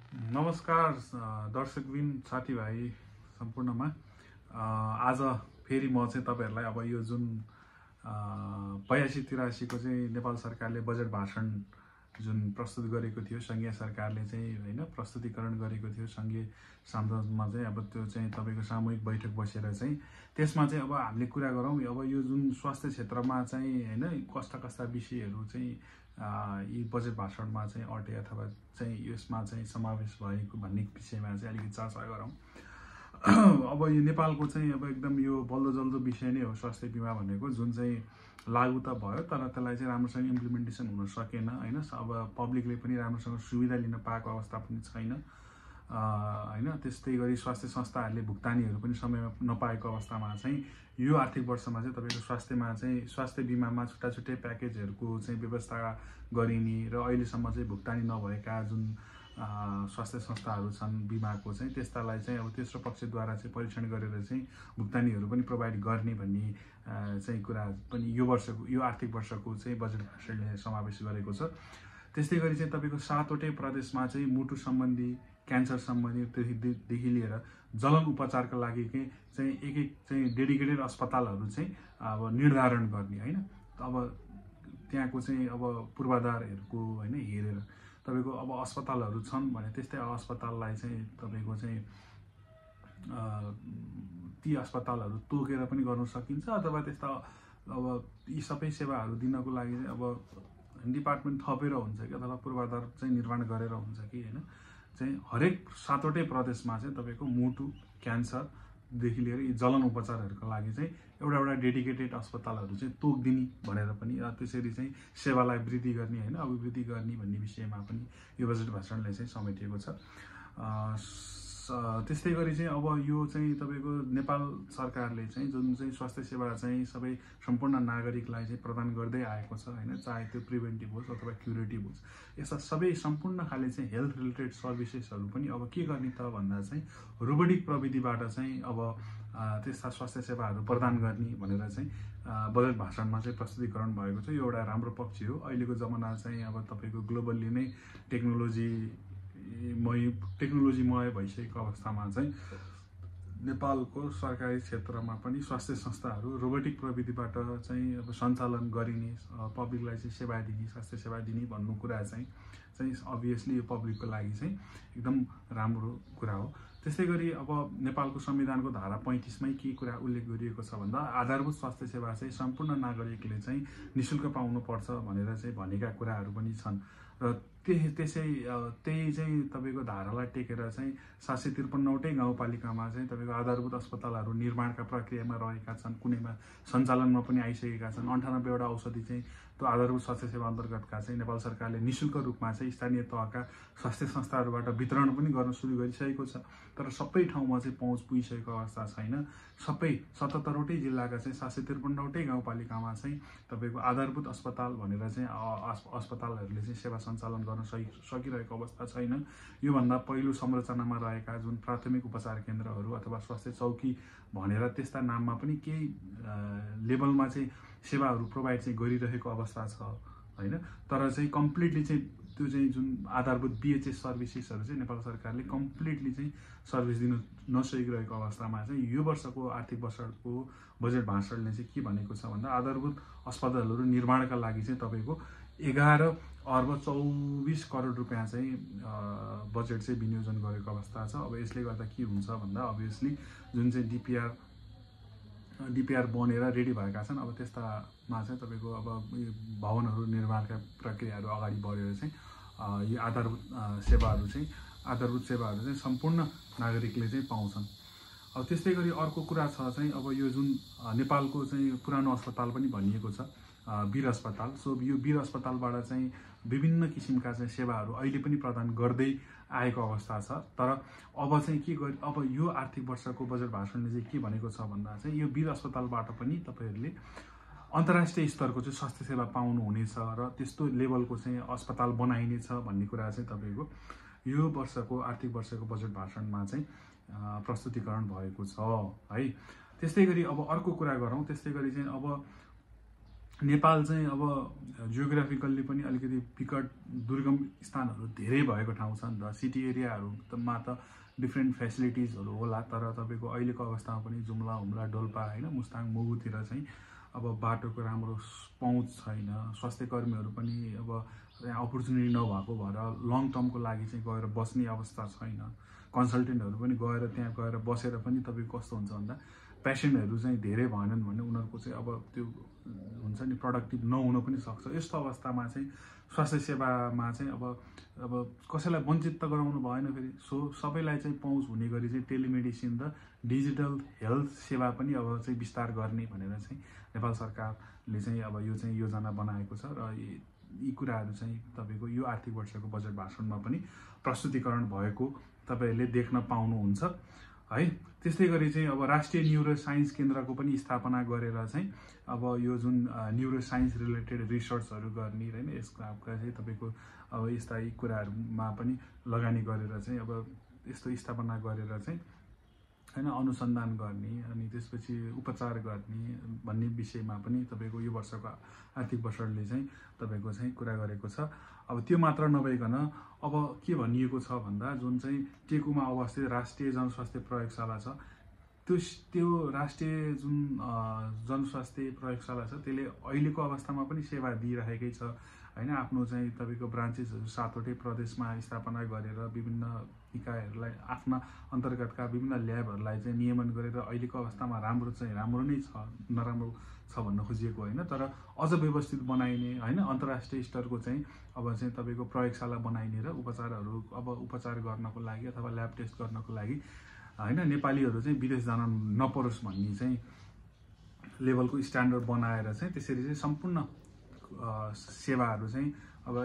नमस्कार दर्शकबिन साथीभाइ सम्पूर्णमा आज फेरि म चाहिँ तपाईहरुलाई अब यो जुन 82-83 को चाहिँ नेपाल सरकारले बजेट भाषण जुन प्रस्तुत गरेको थियो संघीय सरकारले चाहिँ हैन प्रस्तुतिकरण गरेको थियो संघीय संसदमा चाहिँ अब त्यो चाहिँ तपाईको सामूहिक बैठक बसेर चाहिँ त्यसमा चाहिँ अब हामीले कुरा गरौँ अब यो जुन स्वास्थ्य क्षेत्रमा चाहिँ हैन कस्ता कस्ता विषयहरू चाहिँ यी बजेट भाषणमा चाहिँ अटे अथवा चाहिँ यसमा चाहिँ समावेश भएको भन्ने विषयमा चाहिँ अलिकति चर्चा गरौँ। अब यो नेपालको चाहिँ अब एकदम यो बल्दो जल्दो विषय नै हो स्वास्थ्य बीमा भनेको, जुन चाहिँ लागू त भयो तर त्यसलाई चाहिँ राम्रोसँग इम्प्लिमेन्टेसन हुन सकेन हैन। अब पब्लिकले पनि राम्रोसँग सुविधा लिन पाएको अवस्था पनि छैन हैन। त्यस्तै गरी स्वास्थ्य संस्थाहरूले भुक्तानीहरू पनि समयमा नपाएको अवस्थामा चाहिँ यो आर्थिक वर्षमा चाहिँ तपाईको स्वास्थ्यमा चाहिँ स्वास्थ्य बीमामा छुट्टा छुट्टै प्याकेजहरूको चाहिँ व्यवस्था गरिने र अहिलेसम्म चाहिँ भुक्तानी नभएका जुन स्वास्थ्य संस्थाहरू छन् बीमाको चाहिँ त्यस्तालाई चाहिँ अब तेस्रो पक्षद्वारा चाहिँ परीक्षण गरेर चाहिँ भुक्तानीहरू पनि प्रोभाइड गर्ने भन्ने चाहिँ कुरा पनि यो वर्षको यो आर्थिक वर्षको चाहिँ बजेट भाषणले समावेश गरेको छ। त्यस्तै गरी चाहिँ तपाईको 7वटै प्रदेशमा चाहिँ मुटु सम्बन्धी क्यान्सर सम्बन्धीदेखि लिएर जलन उपचारका लागि चाहिँ एक चाहिँ डेडिकेटेड अस्पतालहरू चाहिँ अब निर्धारण गर्ने हैन। अब त्यहाँको चाहिँ अब पूर्वाधारहरूको हैन हेरेर तपाईको अब अस्पतालहरू छन् भने त्यस्तै अस्पताललाई चाहिँ तपाईको चाहिँ ती अस्पतालहरू तोकेर पनि गर्न सकिन्छ अथवा त्यस्ता अब यी सबै सेवाहरू दिनको लागि चाहिँ अब डिपार्टमेन्ट थपेर हुन्छ कि अथवा पूर्वाधार चाहिँ निर्माण गरेर हुन्छ कि हैन। चाहिँ हरेक 7वटै प्रदेशमा चाहिँ तपाईको मुटु क्यान्सरदेखि लिएर यी जलन उपचारहरूको लागि चाहिँ एउटा डेडिकेटेड अस्पतालहरू चाहिँ तोकिदिने भनेर पनि त्यसरी चाहिँ सेवालाई वृद्धि गर्ने हैन अभिवृद्धि गर्ने भन्ने विषयमा पनि यो बजेट भाषणले चाहिँ समेटिएको छ। त्यस्तै गरी चाहिँ अब यो चाहिँ तपाईको नेपाल सरकारले चाहिँ जुन चाहिँ स्वास्थ्य सेवा चाहिँ सबै सम्पूर्ण नागरिकलाई चाहिँ प्रदान गर्दै आएको छ हैन, चाहे त्यो प्रिभेन्टिभ होस् अथवा क्युरेटिभ होस्, यस्ता सबै सम्पूर्ण खाले चाहिँ हेल्थ रिलेटेड सर्भिसेसहरू पनि अब के गर्ने त भन्दा चाहिँ रोबोटिक प्रविधिबाट चाहिँ अब त्यस्ता स्वास्थ्य सेवाहरू प्रदान गर्ने भनेर चाहिँ बजेट भाषणमा चाहिँ प्रस्तुतिकरण भएको छ। यो एउटा राम्रो पक्ष हो। अहिलेको जमाना चाहिँ अब तपाईको ग्लोबली नै टेक्नोलोजीमय भइसकेको अवस्थामा चाहिँ नेपालको सरकारी क्षेत्रमा पनि स्वास्थ्य संस्थाहरू रोबोटिक प्रविधिबाट चाहिँ अब सञ्चालन गरिने पब्लिकलाई चाहिँ सेवा दिने स्वास्थ्य सेवा दिने भन्नु कुरा चाहिँ अभियसली यो पब्लिकको लागि चाहिँ एकदम राम्रो कुरा हो। त्यसै गरी अब नेपालको संविधानको धारा 35मै के कुरा उल्लेख गरिएको छ भन्दा आधारभूत स्वास्थ्य सेवा चाहिँ सम्पूर्ण नागरिकले चाहिँ निशुल्क पाउनुपर्छ भनेर चाहिँ भनेका कुराहरू पनि छन् र त्यही चाहिँ तपाईको धारालाई टेकेर चाहिँ 753वटै गाउँपालिकामा चाहिँ तपाईको आधारभूत अस्पतालहरू निर्माणका प्रक्रियामा रहेका छन्, कुनैमा सञ्चालनमा पनि आइसकेका छन्। 98वटा औषधि चाहिँ त्यो आधारभूत स्वास्थ्य सेवा अन्तर्गतका चाहिँ नेपाल सरकारले निशुल्क रूपमा चाहिँ स्थानीय तहका स्वास्थ्य संस्थाहरूबाट वितरण पनि गर्न सुरु गरिसकेको छ। तर सबै ठाउँमा चाहिँ पहुँच पुगिसकेको अवस्था छैन। सबै 77वटै जिल्लाका चाहिँ 753वटै गाउँपालिकामा चाहिँ तपाईको आधारभूत अस्पताल भनेर चाहिँ अस्पतालहरूले चाहिँ सेवा सञ्चालन गर्न सकिरहेको अवस्था छैन। योभन्दा पहिलो संरचनामा रहेका जुन प्राथमिक उपचार केन्द्रहरू अथवा स्वास्थ्य चौकी भनेर त्यस्ता नाममा पनि केही लेभलमा चाहिँ सेवाहरू प्रोभाइड चाहिँ गरिरहेको अवस्था छ हैन। तर चाहिँ कम्प्लिटली चाहिँ त्यो चाहिँ जुन आधारभूत बीएचएस सर्भिसेसहरू चाहिँ नेपाल सरकारले कम्प्लिटली चाहिँ सर्भिस दिन नसकिरहेको अवस्थामा चाहिँ यो वर्षको आर्थिक वर्षको बजेट भाषणले चाहिँ के भनेको छ भन्दा आधारभूत अस्पतालहरू निर्माणका लागि चाहिँ तपाईको 11 अर्ब 24 करोड रुपियाँ चाहिँ बजेट चाहिँ विनियोजन गरेको अवस्था छ। अब यसले गर्दा के हुन्छ भन्दा अभियसली जुन चाहिँ डिपिआर बनेर रेडी भएका छन् अब त्यस्तामा चाहिँ तपाईको अब भवनहरू निर्माणका प्रक्रियाहरू अगाडि बढेर चाहिँ यो आधारभूत सेवाहरू चाहिँ सम्पूर्ण नागरिकले चाहिँ पाउँछन्। अब त्यस्तै गरी अर्को कुरा छ चाहिँ अब यो जुन नेपालको चाहिँ पुरानो अस्पताल पनि भनिएको छ वीर अस्पताल। सो यो वीर अस्पतालबाट चाहिँ विभिन्न किसिमका चाहिँ सेवाहरू अहिले पनि प्रदान गर्दै आएको अवस्था छ। तर अब चाहिँ अब यो आर्थिक वर्षको बजेट भाषणले चाहिँ के भनेको छ भन्दा चाहिँ यो वीर अस्पतालबाट पनि तपाईहरूले अन्तर्राष्ट्रिय स्तरको चाहिँ स्वास्थ्य सेवा पाउनुहुनेछ र त्यस्तो लेभलको चाहिँ अस्पताल बनाइनेछ भन्ने कुरा चाहिँ तपाईको यो वर्षको आर्थिक वर्षको बजेट भाषणमा चाहिँ प्रस्तुतिकरण भएको छ है। त्यस्तै गरी अब अर्को कुरा गरौँ। त्यस्तै गरी चाहिँ अब नेपाल चाहिँ अब जियोग्राफिकल्ली पनि अलिकति विकट दुर्गम स्थानहरू धेरै भएको ठाउँ छ नि त। सिटी एरियाहरूमा त डिफ्रेन्ट फेसिलिटिजहरू होला, तर तपाईँको अहिलेको अवस्थामा पनि जुम्ला हुम्ला डोल्पा होइन मुस्ताङ मुगुतिर चाहिँ अब बाटोको राम्रो पहुँच छैन। स्वास्थ्य कर्मीहरू पनि अब त्यहाँ अपर्च्युनिटी नभएको भएर लङ टर्मको लागि चाहिँ गएर बस्ने अवस्था छैन। कन्सल्टेन्टहरू पनि गएर त्यहाँ गएर बसेर पनि तपाईँको कस्तो हुन्छ भन्दा पेसेन्टहरू चाहिँ धेरै भएनन् भने उनीहरूको चाहिँ अब त्यो हुन्छ नि प्रोडक्टिभ नहुन पनि सक्छ। यस्तो अवस्थामा चाहिँ स्वास्थ्य सेवामा चाहिँ अब कसैलाई वञ्चित त गराउनु भएन फेरि। सो सबैलाई चाहिँ पहुँच हुने गरी चाहिँ टेलिमेडिसिन र डिजिटल हेल्थ सेवा पनि अब चाहिँ विस्तार गर्ने भनेर चाहिँ नेपाल सरकारले चाहिँ अब यो चाहिँ योजना बनाएको छ र यी कुराहरू चाहिँ तपाईँको यो आर्थिक वर्षको बजेट भाषणमा पनि प्रस्तुतिकरण भएको तपाईँहरूले देख्न पाउनुहुन्छ है। त्यस्तै गरी चाहिँ अब राष्ट्रिय न्युरो साइन्स केन्द्रको पनि स्थापना गरेर चाहिँ अब यो जुन न्युरो साइन्स रिलेटेड रिसर्चहरू गर्ने होइन यसका चाहिँ तपाईँको अब यस्ता यी कुराहरूमा पनि लगानी गरेर चाहिँ अब यस्तो स्थापना गरेर चाहिँ होइन अनुसन्धान गर्ने अनि त्यसपछि उपचार गर्ने भन्ने विषयमा पनि तपाईँको यो वर्षको आर्थिक वर्षले चाहिँ तपाईँको चाहिँ कुरा गरेको छ। अब त्यो मात्र नभइकन अब के भनिएको छ भन्दा जुन चाहिँ टेकुमा अवस्थित राष्ट्रिय जनस्वास्थ्य प्रयोगशाला छ त्यो राष्ट्रिय जुन जनस्वास्थ्य प्रयोगशाला छ त्यसले अहिलेको अवस्थामा पनि सेवा दिइरहेकै छ होइन। आफ्नो चाहिँ तपाईँको ब्रान्चेसहरू 7वटै प्रदेशमा स्थापना गरेर विभिन्न निकायहरूलाई आफ्ना अन्तर्गतका विभिन्न ल्याबहरूलाई चाहिँ नियमन गरेर अहिलेको अवस्थामा राम्रो नै छ, नराम्रो छ भन्न खोजिएको होइन, तर अझ व्यवस्थित बनाइने होइन अन्तर्राष्ट्रिय स्तरको चाहिँ अब चाहिँ तपाईँको प्रयोगशाला बनाइने र उपचार गर्नको लागि अथवा ल्याब टेस्ट गर्नको लागि होइन नेपालीहरू चाहिँ विदेश जान नपरोस् भन्ने चाहिँ लेभलको स्ट्यान्डर्ड बनाएर चाहिँ त्यसरी चाहिँ सम्पूर्ण सेवाहरू चाहिँ अब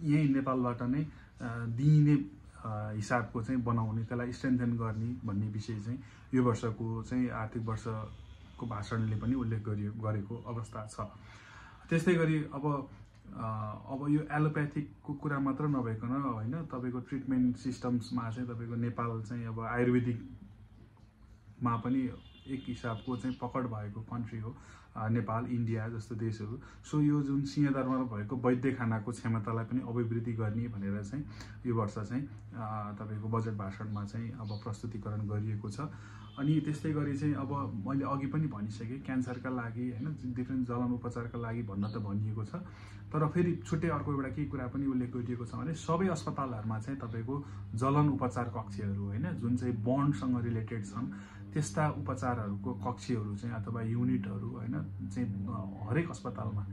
यही नेपालबाट नै दिइने हिसाबको चाहिँ बनाउने त्यसलाई स्ट्रेन्थेन गर्ने भन्ने विषय चाहिँ यो वर्षको चाहिँ आर्थिक वर्षको भाषणले पनि उल्लेख गरेको अवस्था छ। त्यस्तै गरी अब यो एलोप्याथिकको कुरा मात्र नभइकन होइन तपाईँको ट्रिटमेन्ट सिस्टम्समा चाहिँ तपाईँको नेपाल चाहिँ अब आयुर्वेदिकमा पनि एक हिसाबको चाहिँ पकड भएको कन्ट्री हो नेपाल, इन्डिया जस्तो देशहरू। सो यो जुन सिंहदरबारमा भएको वैद्यखानाको क्षमतालाई पनि अभिवृद्धि गर्ने भनेर चाहिँ यो वर्ष चाहिँ तपाईँको बजेट भाषणमा चाहिँ अब प्रस्तुतिकरण गरिएको छ। अनि त्यस्तै गरी चाहिँ अब मैले अघि पनि भनिसकेँ क्यान्सरका लागि होइन डिफ्रेन्ट जलन उपचारका लागि भन्न त भनिएको छ, तर फेरि छुट्टै अर्को एउटा केही कुरा पनि उल्लेख गरिएको छ भने सबै अस्पतालहरूमा चाहिँ तपाईँको जलन उपचार कक्षहरू होइन जुन चाहिँ बर्नसँग रिलेटेड छन् त्यस्ता उपचारहरूको कक्षहरू चाहिँ अथवा युनिटहरू होइन चाहिँ हरेक अस्पतालमा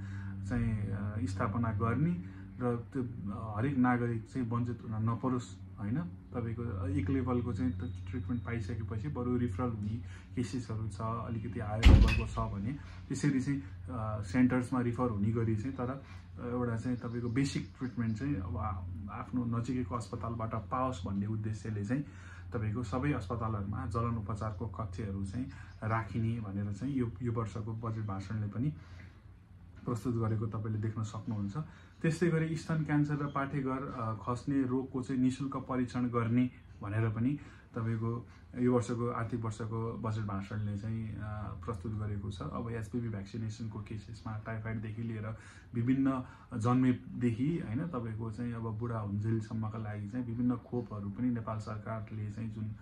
चाहिँ स्थापना गर्ने र त्यो हरेक नागरिक चाहिँ वञ्चित हुन नपरोस् होइन। तपाईँको एक लेभलको चाहिँ ट्रिटमेन्ट पाइसकेपछि बरु रिफरल हुने केसेसहरू छ अलिकति हायर लेभलको छ भने त्यसरी चाहिँ सेन्टर्समा रिफर हुने गरी चाहिँ तर एउटा चाहिँ तपाईँको बेसिक ट्रिटमेन्ट चाहिँ अब आफ्नो नजिकैको अस्पतालबाट पाओस् भन्ने उद्देश्यले चाहिँ तपाईँको सबै अस्पतालहरूमा जलन उपचारको कक्षहरू चाहिँ राखिने भनेर चाहिँ यो वर्षको बजेट भाषणले पनि प्रस्तुत गरेको तपाईँले देख्न सक्नुहुन्छ। त्यस्तै गरी स्तन क्यान्सर र पाठेघर खस्ने रोगको चाहिँ निःशुल्क परीक्षण गर्ने भनेर पनि तपाईँको यो वर्षको आर्थिक वर्षको बजेट भाषणले चाहिँ प्रस्तुत गरेको छ। अब एचपिभी भ्याक्सिनेसनको केसेसमा टाइफाइडदेखि लिएर विभिन्न जन्मेदेखि होइन तपाईँको चाहिँ अब बुढा हुन्जेलसम्मका लागि चाहिँ विभिन्न खोपहरू पनि नेपाल सरकारले चाहिँ जुन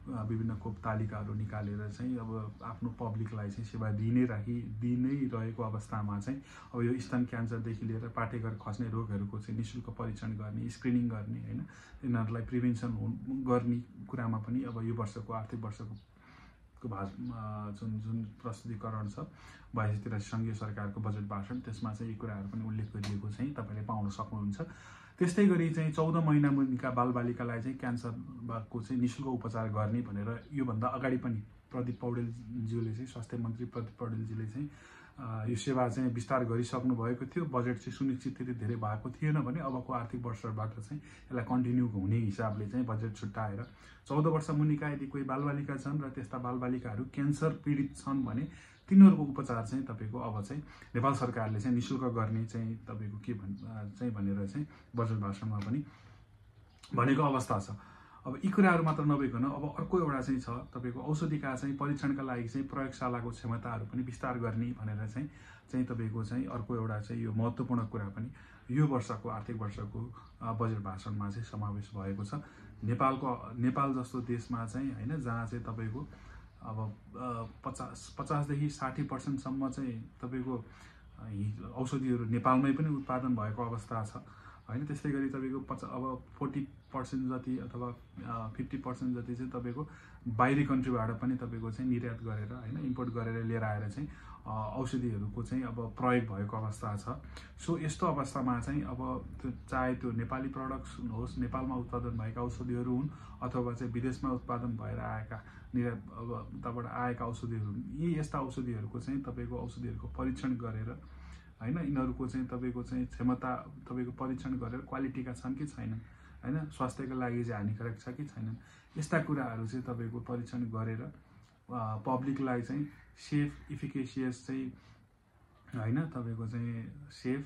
विभिन्न खोप तालिकाहरू निकालेर चाहिँ अब आफ्नो पब्लिकलाई चाहिँ सेवा दिनै रहेको अवस्थामा चाहिँ अब यो स्तन क्यान्सरदेखि लिएर पाठेघर खस्ने रोगहरूको चाहिँ निःशुल्क परीक्षण गर्ने स्क्रिनिङ गर्ने होइन यिनीहरूलाई प्रिभेन्सन गर्ने कुरामा पनि अब यो वर्षको आर्थिक वर्षको जुन प्रस्तुतिकरण छ 82 सङ्घीय सरकारको बजेट भाषण त्यसमा चाहिँ यी कुराहरू पनि उल्लेख गरिएको चाहिँ तपाईँले पाउन सक्नुहुन्छ। त्यस्तै गरी चाहिँ 14 महिना मुनिका बालबालिकालाई चाहिँ क्यान्सरको चाहिँ निःशुल्क उपचार गर्ने भनेर योभन्दा अगाडि पनि प्रदीप पौडेलज्यूले चाहिँ स्वास्थ्य मन्त्री प्रदीप पौडेलजीले चाहिँ यो सेवा चाहिँ विस्तार गरिसक्नु भएको थियो। बजेट चाहिँ सुनिश्चित त्यति धेरै भएको थिएन भने अबको आर्थिक वर्षबाट चाहिँ यसलाई कन्टिन्यू हुने हिसाबले चाहिँ बजेट छुट्याएर 14 वर्ष मुनिका यदि कोही बालबालिका छन् र त्यस्ता बालबालिकाहरू क्यान्सर पीडित छन् भने तिनीहरूको उपचार चाहिँ तपाईँको अब चाहिँ नेपाल सरकारले चाहिँ निःशुल्क गर्ने चाहिँ तपाईँको के भनेर चाहिँ बजेट भाषणमा पनि भनेको अवस्था छ। अब यी कुराहरू मात्र नभइकन अब अर्को एउटा चाहिँ छ तपाईँको औषधिका चाहिँ परीक्षणका लागि चाहिँ प्रयोगशालाको क्षमताहरू पनि विस्तार गर्ने भनेर चाहिँ तपाईँको चाहिँ अर्को एउटा चाहिँ यो महत्त्वपूर्ण कुरा पनि यो वर्षको आर्थिक वर्षको बजेट भाषणमा चाहिँ समावेश भएको छ। नेपाल जस्तो देशमा चाहिँ होइन, जहाँ चाहिँ तपाईँको अब 50देखि 60% चाहिँ तपाईँको औषधिहरू नेपालमै पनि उत्पादन भएको अवस्था छ होइन। त्यस्तै गरी तपाईँको अब 40% जति अथवा 50% जति चाहिँ तपाईँको बाहिरी कन्ट्रीबाट पनि तपाईँको चाहिँ निर्यात गरेर होइन, इम्पोर्ट गरेर लिएर आएर चाहिँ औषधिहरूको चाहिँ अब प्रयोग भएको अवस्था छ। सो यस्तो अवस्थामा चाहिँ अब चाहे त्यो नेपाली प्रडक्ट्स होस्, नेपालमा उत्पादन भएका औषधिहरू हुन् अथवा चाहिँ विदेशमा उत्पादन भएर आएका निर्यात अब उताबाट आएका औषधिहरू हुन्, यी यस्ता औषधिहरूको चाहिँ तपाईँको औषधिहरूको परीक्षण गरेर होइन, यिनीहरूको चाहिँ तपाईँको चाहिँ क्षमता तपाईँको परीक्षण गरेर क्वालिटीका छन् कि छैनन् होइन, स्वास्थ्यको लागि चाहिँ हानिकारक छ कि छैनन्, यस्ता कुराहरू चाहिँ तपाईँको परीक्षण गरेर पब्लिकलाई चाहिँ सेफ इफिकेसियस चाहिँ होइन, तपाईँको चाहिँ सेफ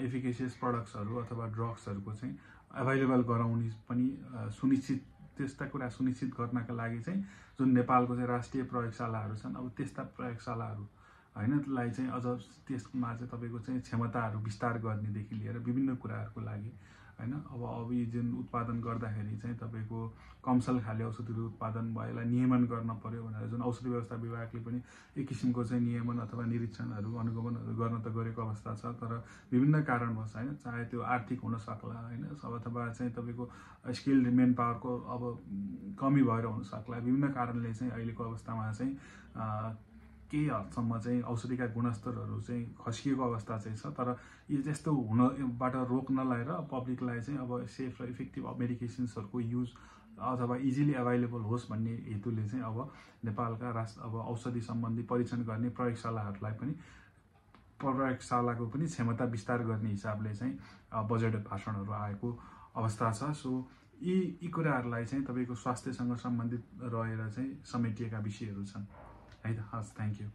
इफिकेसियस प्रडक्ट्सहरू अथवा ड्रग्सहरूको चाहिँ एभाइलेबल गराउने पनि सुनिश्चित, त्यस्ता कुरा सुनिश्चित गर्नका लागि चाहिँ जुन नेपालको चाहिँ राष्ट्रिय प्रयोगशालाहरू छन्, अब त्यस्ता प्रयोगशालाहरू हैन चाहिँ अझ त्यसमा चाहिँ तपाईँको चाहिँ क्षमताहरू विस्तार गर्नेदेखि लिएर विभिन्न कुराहरूको लागि हैन। अब यी जुन उत्पादन गर्दाखेरि चाहिँ तपाईँको कमसल खाले औषधिहरू उत्पादन भएलाई नियमन गर्न पर्यो भनेर जुन औषधि व्यवस्था विभागले पनि एक किसिमको चाहिँ नियमन अथवा निरीक्षणहरू अनुगमनहरू गर्न त गरेको अवस्था छ, तर विभिन्न कारणवश हैन, चाहे त्यो आर्थिक हुन सक्ला हैन, अथवा चाहिँ तपाईँको स्किल्ड मेन पावरको अब कमी भएर हुन सक्ला, विभिन्न कारणले चाहिँ अहिलेको अवस्थामा चाहिँ केही हदसम्म चाहिँ औषधिका गुणस्तरहरू चाहिँ खस्किएको अवस्था चाहिँ छ। तर यो त्यस्तो हुनबाट रोक्नलाई र पब्लिकलाई चाहिँ अब सेफ र इफेक्टिभ मेडिकेसन्सहरूको युज अथवा इजिली एभाइलेबल होस् भन्ने हेतुले चाहिँ अब नेपालका अब औषधि सम्बन्धी परीक्षण गर्ने प्रयोगशालाहरूलाई पनि प्रयोगशालाको पनि क्षमता विस्तार गर्ने हिसाबले चाहिँ बजेट भाषणहरू आएको अवस्था छ। सो यी कुराहरूलाई चाहिँ तपाईँको स्वास्थ्यसँग सम्बन्धित रहेर चाहिँ समेटिएका विषयहरू छन् है त। हस्, थ्याङ्क यू।